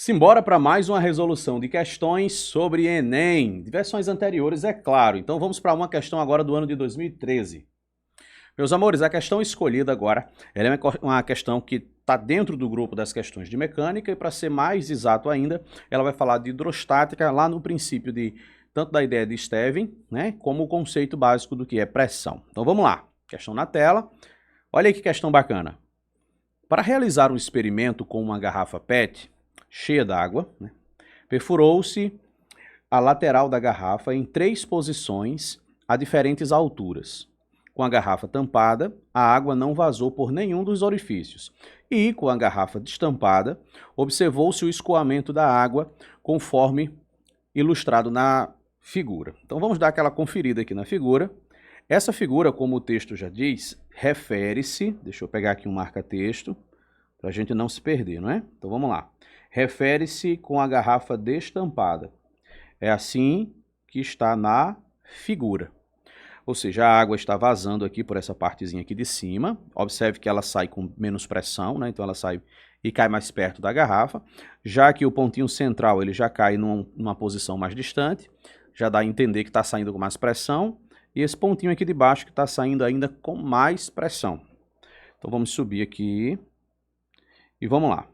Simbora para mais uma resolução de questões sobre Enem, de versões anteriores, é claro. Então vamos para uma questão agora do ano de 2013. Meus amores, a questão escolhida agora ela é uma questão que está dentro do grupo das questões de mecânica e, para ser mais exato ainda, ela vai falar de hidrostática lá no princípio de tanto da ideia de Stevin, né, como o conceito básico do que é pressão. Então vamos lá, questão na tela. Olha aí que questão bacana. Para realizar um experimento com uma garrafa PET cheia d'água, né, perfurou-se a lateral da garrafa em 3 posições a diferentes alturas. Com a garrafa tampada, a água não vazou por nenhum dos orifícios. E, com a garrafa destampada, observou-se o escoamento da água, conforme ilustrado na figura. Então vamos dar aquela conferida aqui na figura. Essa figura, como o texto já diz, refere-se, deixa eu pegar aqui um marca-texto, para a gente não se perder, não é? Então vamos lá. Refere-se com a garrafa destampada. É assim que está na figura. Ou seja, a água está vazando aqui por essa partezinha aqui de cima. Observe que ela sai com menos pressão, né? Então ela sai e cai mais perto da garrafa. Já que o pontinho central ele já cai numa posição mais distante, já dá a entender que está saindo com mais pressão. E esse pontinho aqui de baixo que está saindo ainda com mais pressão. Então vamos subir aqui e vamos lá.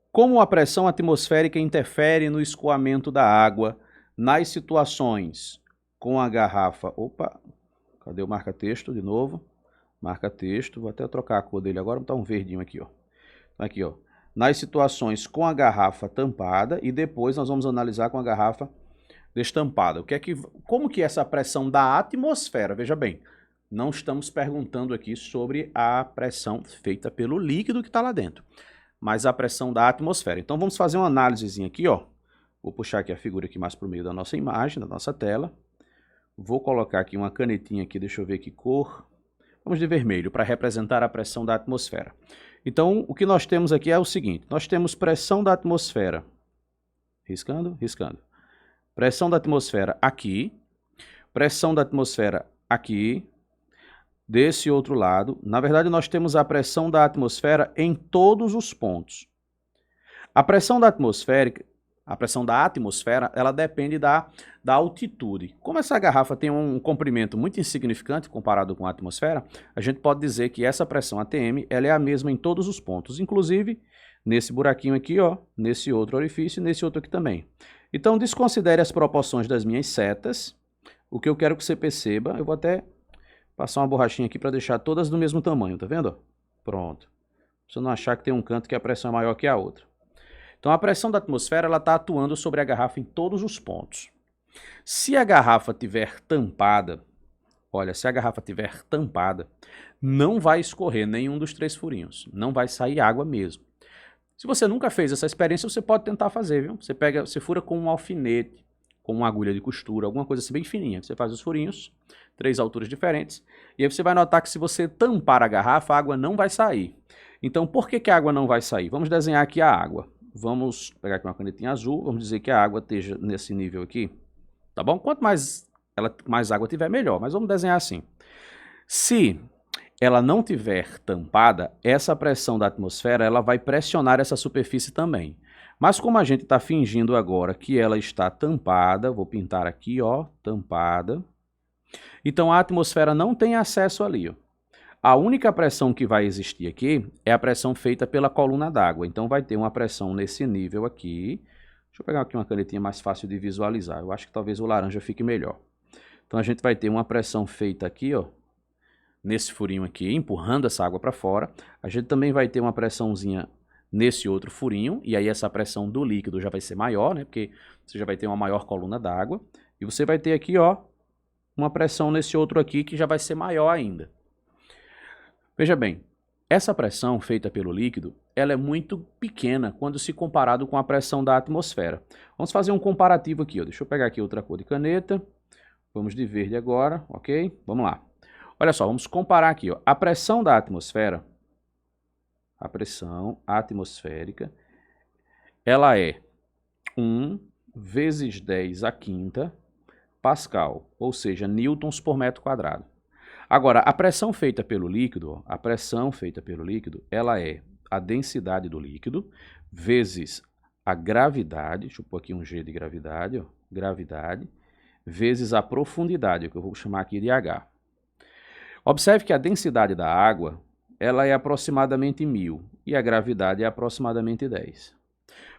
Como a pressão atmosférica interfere no escoamento da água nas situações com a garrafa... Opa, cadê o marca-texto de novo? Marca-texto, vou até trocar a cor dele agora, botar um verdinho aqui, ó. Aqui, ó. Nas situações com a garrafa tampada e depois nós vamos analisar com a garrafa destampada. Como que é essa pressão da atmosfera? Veja bem, não estamos perguntando aqui sobre a pressão feita pelo líquido que está lá dentro, mas a pressão da atmosfera. Então vamos fazer uma análisezinha aqui, ó. Vou puxar aqui a figura aqui mais para o meio da nossa imagem, da nossa tela. Vou colocar aqui uma canetinha aqui, deixa eu ver que cor. Vamos de vermelho, para representar a pressão da atmosfera. Então, o que nós temos aqui é o seguinte. Nós temos pressão da atmosfera. Riscando, riscando. Pressão da atmosfera aqui. Pressão da atmosfera aqui. Desse outro lado, na verdade, nós temos a pressão da atmosfera em todos os pontos. A pressão da atmosfera, ela depende da altitude. Como essa garrafa tem um comprimento muito insignificante comparado com a atmosfera, a gente pode dizer que essa pressão ATM ela é a mesma em todos os pontos, inclusive nesse buraquinho aqui, ó, nesse outro orifício e nesse outro aqui também. Então, desconsidere as proporções das minhas setas. O que eu quero que você perceba, eu vou até passar uma borrachinha aqui para deixar todas do mesmo tamanho, tá vendo? Pronto. Pra você não achar que tem um canto que a pressão é maior que a outra. Então a pressão da atmosfera ela está atuando sobre a garrafa em todos os pontos. Se a garrafa estiver tampada, olha, se a garrafa estiver tampada, não vai escorrer nenhum dos 3 furinhos. Não vai sair água mesmo. Se você nunca fez essa experiência, você pode tentar fazer, viu? Você fura com um alfinete, com uma agulha de costura, alguma coisa assim bem fininha. Você faz os furinhos, 3 alturas diferentes, e aí você vai notar que se você tampar a garrafa, a água não vai sair. Então, por que a água não vai sair? Vamos desenhar aqui a água. Vamos pegar aqui uma canetinha azul, vamos dizer que a água esteja nesse nível aqui, tá bom? Quanto mais água tiver, melhor, mas vamos desenhar assim. Se ela não tiver tampada, essa pressão da atmosfera ela vai pressionar essa superfície também. Mas como a gente está fingindo agora que ela está tampada, vou pintar aqui, ó, tampada. Então a atmosfera não tem acesso ali, ó. A única pressão que vai existir aqui é a pressão feita pela coluna d'água. Então vai ter uma pressão nesse nível aqui. Deixa eu pegar aqui uma canetinha mais fácil de visualizar. Eu acho que talvez o laranja fique melhor. Então a gente vai ter uma pressão feita aqui, ó, nesse furinho aqui, empurrando essa água para fora. A gente também vai ter uma pressãozinha nesse outro furinho, e aí essa pressão do líquido já vai ser maior, né? Porque você já vai ter uma maior coluna d'água. E você vai ter aqui, ó, uma pressão nesse outro aqui que já vai ser maior ainda. Veja bem, essa pressão feita pelo líquido, ela é muito pequena quando se comparado com a pressão da atmosfera. Vamos fazer um comparativo aqui, ó. Deixa eu pegar aqui outra cor de caneta. Vamos de verde agora, ok? Vamos lá. Olha só, vamos comparar aqui, ó. A pressão da atmosfera, a pressão atmosférica, ela é 1 vezes 10 à quinta Pascal, ou seja, newtons por metro quadrado. Agora, a pressão feita pelo líquido, ela é a densidade do líquido, vezes a gravidade, deixa eu pôr aqui um G de gravidade, ó, gravidade, vezes a profundidade, que eu vou chamar aqui de H. Observe que a densidade da água, ela é aproximadamente 1000 e a gravidade é aproximadamente 10.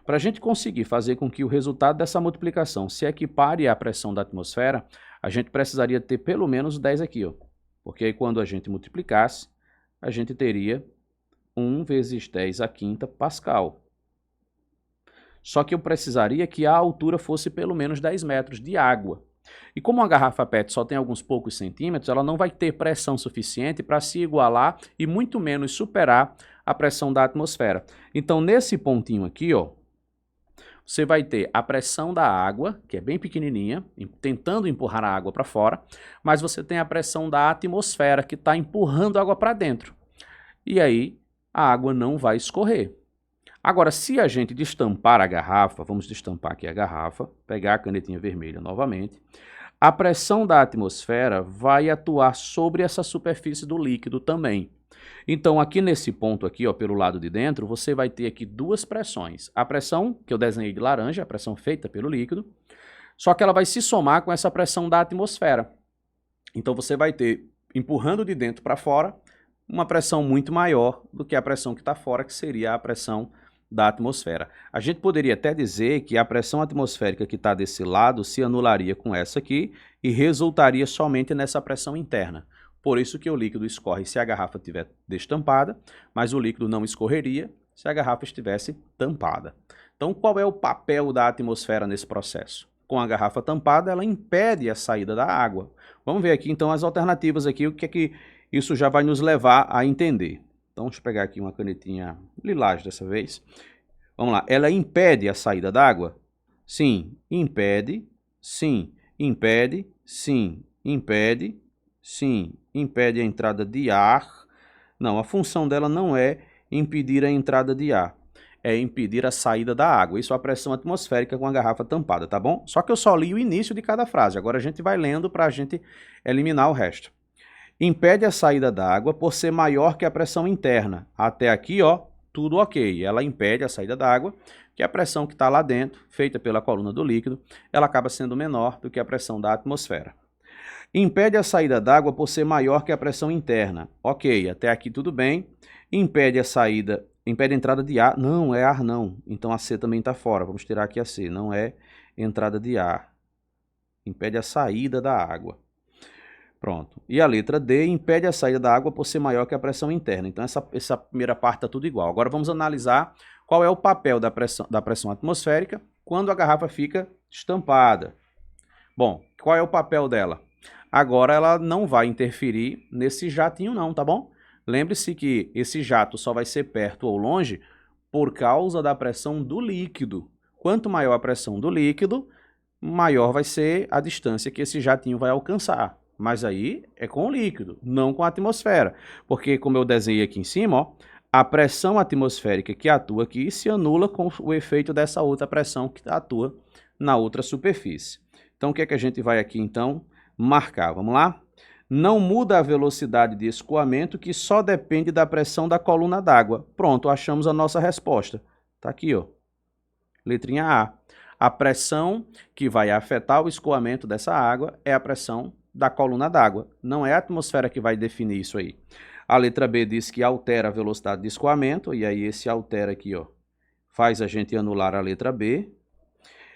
Para a gente conseguir fazer com que o resultado dessa multiplicação se equipare à pressão da atmosfera, a gente precisaria ter pelo menos 10 aqui, ó. Porque aí quando a gente multiplicasse, a gente teria 1 vezes 10 à quinta Pascal. Só que eu precisaria que a altura fosse pelo menos 10 metros de água. E como a garrafa PET só tem alguns poucos centímetros, ela não vai ter pressão suficiente para se igualar e muito menos superar a pressão da atmosfera. Então, nesse pontinho aqui, ó, você vai ter a pressão da água, que é bem pequenininha, tentando empurrar a água para fora, mas você tem a pressão da atmosfera, que está empurrando a água para dentro. E aí, a água não vai escorrer. Agora, se a gente destampar a garrafa, vamos destampar aqui a garrafa, pegar a canetinha vermelha novamente, a pressão da atmosfera vai atuar sobre essa superfície do líquido também. Então, aqui nesse ponto aqui, ó, pelo lado de dentro, você vai ter aqui duas pressões. A pressão que eu desenhei de laranja, a pressão feita pelo líquido, só que ela vai se somar com essa pressão da atmosfera. Então, você vai ter, empurrando de dentro para fora, uma pressão muito maior do que a pressão que está fora, que seria a pressão da atmosfera. A gente poderia até dizer que a pressão atmosférica que está desse lado se anularia com essa aqui e resultaria somente nessa pressão interna. Por isso que o líquido escorre se a garrafa estiver destampada, mas o líquido não escorreria se a garrafa estivesse tampada. Então, qual é o papel da atmosfera nesse processo? Com a garrafa tampada, ela impede a saída da água. Vamos ver aqui, então, as alternativas aqui, o que é que isso já vai nos levar a entender. Então, deixa eu pegar aqui uma canetinha lilás dessa vez. Vamos lá. Ela impede a saída d'água? Sim. Impede. Sim. Impede. Sim. Impede. Sim. Impede a entrada de ar. Não, a função dela não é impedir a entrada de ar. É impedir a saída da água. Isso é a pressão atmosférica com a garrafa tampada, tá bom? Só que eu só li o início de cada frase. Agora a gente vai lendo para a gente eliminar o resto. Impede a saída da água por ser maior que a pressão interna. Até aqui, ó, tudo ok. Ela impede a saída da água, que a pressão que está lá dentro, feita pela coluna do líquido, ela acaba sendo menor do que a pressão da atmosfera. Impede a saída da água por ser maior que a pressão interna. Ok, até aqui tudo bem. Impede a saída, impede a entrada de ar. Não, é ar não. Então a C também está fora. Vamos tirar aqui a C. Não é entrada de ar. Impede a saída da água. Pronto. E a letra D impede a saída da água por ser maior que a pressão interna. Então essa primeira parte está tudo igual. Agora vamos analisar qual é o papel da pressão atmosférica quando a garrafa fica estampada. Bom, qual é o papel dela? Agora ela não vai interferir nesse jatinho não, tá bom? Lembre-se que esse jato só vai ser perto ou longe por causa da pressão do líquido. Quanto maior a pressão do líquido, maior vai ser a distância que esse jatinho vai alcançar. Mas aí é com o líquido, não com a atmosfera. Porque, como eu desenhei aqui em cima, ó, a pressão atmosférica que atua aqui se anula com o efeito dessa outra pressão que atua na outra superfície. Então, o que é que a gente vai aqui, então, marcar? Vamos lá? Não muda a velocidade de escoamento, que só depende da pressão da coluna d'água. Pronto, achamos a nossa resposta. Está aqui, ó. Letrinha A. A pressão que vai afetar o escoamento dessa água é a pressão da coluna d'água. Não é a atmosfera que vai definir isso aí. A letra B diz que altera a velocidade de escoamento, e aí esse altera aqui, ó, faz a gente anular a letra B.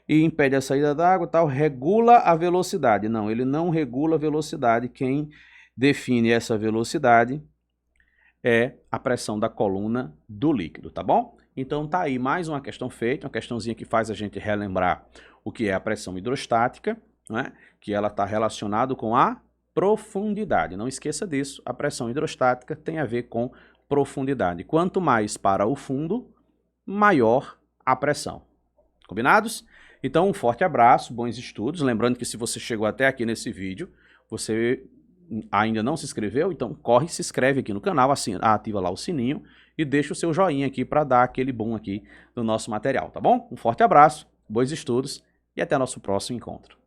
E impede a saída da água, tal, regula a velocidade. Não, ele não regula a velocidade. Quem define essa velocidade é a pressão da coluna do líquido, tá bom? Então tá aí mais uma questão feita, uma questãozinha que faz a gente relembrar o que é a pressão hidrostática, né? Que ela está relacionada com a profundidade. Não esqueça disso, a pressão hidrostática tem a ver com profundidade. Quanto mais para o fundo, maior a pressão. Combinados? Então, um forte abraço, bons estudos. Lembrando que se você chegou até aqui nesse vídeo, você ainda não se inscreveu, então corre e se inscreve aqui no canal, ativa lá o sininho e deixa o seu joinha aqui para dar aquele boom aqui no nosso material, tá bom? Um forte abraço, bons estudos e até nosso próximo encontro.